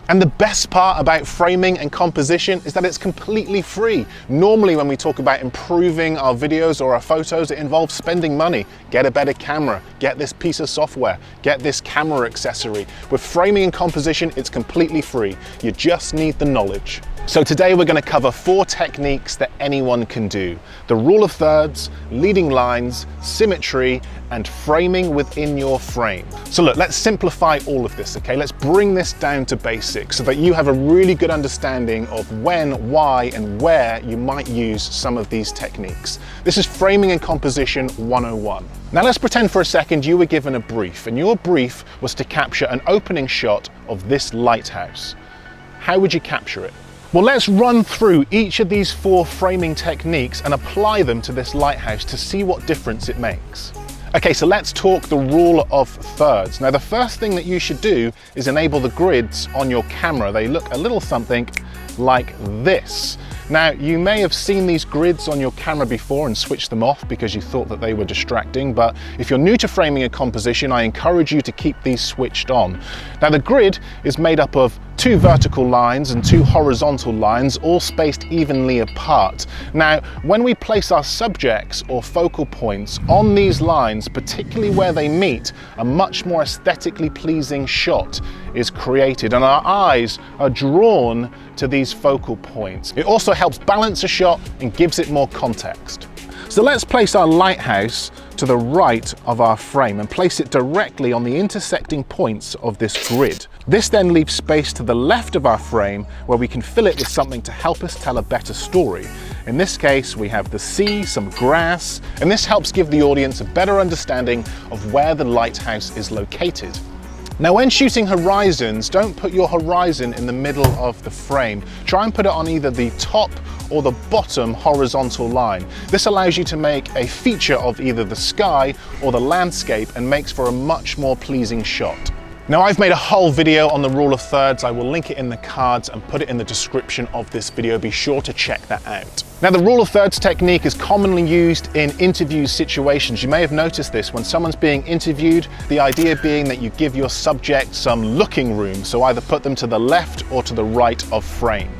And the best part about framing and composition is that it's completely free. Normally when we talk about improving our videos or our photos, it involves spending money. Get a better camera, get this piece of software, get this camera accessory. With framing and composition, it's completely free. You just need the knowledge. So today we're going to cover 4 techniques that anyone can do. The rule of thirds, leading lines, symmetry, and framing within your frame. So look, let's simplify all of this, okay? Let's bring this down to basics so that you have a really good understanding of when, why, and where you might use some of these techniques. This is Framing and Composition 101. Now let's pretend for a second you were given a brief, and your brief was to capture an opening shot of this lighthouse. How would you capture it? Well, let's run through each of these 4 framing techniques and apply them to this lighthouse to see what difference it makes. Okay, so let's talk the rule of thirds. Now, the first thing that you should do is enable the grids on your camera. They look a little something like this. Now, you may have seen these grids on your camera before and switched them off because you thought that they were distracting, but if you're new to framing and composition, I encourage you to keep these switched on. Now, the grid is made up of 2 vertical lines and 2 horizontal lines, all spaced evenly apart. Now, when we place our subjects or focal points on these lines, particularly where they meet, a much more aesthetically pleasing shot is created, and our eyes are drawn to these focal points. It also helps balance a shot and gives it more context. So let's place our lighthouse to the right of our frame and place it directly on the intersecting points of this grid. This then leaves space to the left of our frame where we can fill it with something to help us tell a better story. In this case, we have the sea, some grass, and this helps give the audience a better understanding of where the lighthouse is located. Now, when shooting horizons, don't put your horizon in the middle of the frame. Try and put it on either the top or the bottom horizontal line. This allows you to make a feature of either the sky or the landscape and makes for a much more pleasing shot. Now, I've made a whole video on the rule of thirds. I will link it in the cards and put it in the description of this video. Be sure to check that out. Now, the rule of thirds technique is commonly used in interview situations. You may have noticed this when someone's being interviewed, the idea being that you give your subject some looking room, so either put them to the left or to the right of frame.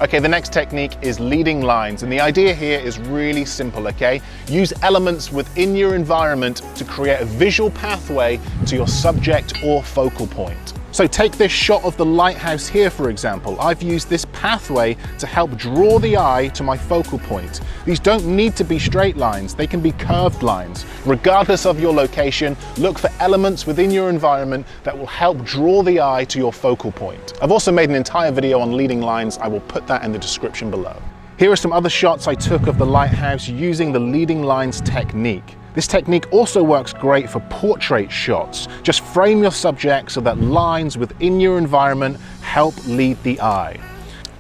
Okay, the next technique is leading lines, and the idea here is really simple, okay? Use elements within your environment to create a visual pathway to your subject or focal point. So take this shot of the lighthouse here, for example. I've used this pathway to help draw the eye to my focal point. These don't need to be straight lines, they can be curved lines. Regardless of your location, look for elements within your environment that will help draw the eye to your focal point. I've also made an entire video on leading lines. I will put that in the description below. Here are some other shots I took of the lighthouse using the leading lines technique. This technique also works great for portrait shots. Just frame your subject so that lines within your environment help lead the eye.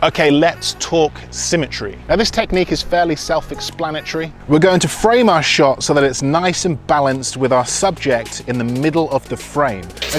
Okay, let's talk symmetry. Now, this technique is fairly self-explanatory. We're going to frame our shot so that it's nice and balanced with our subject in the middle of the frame. As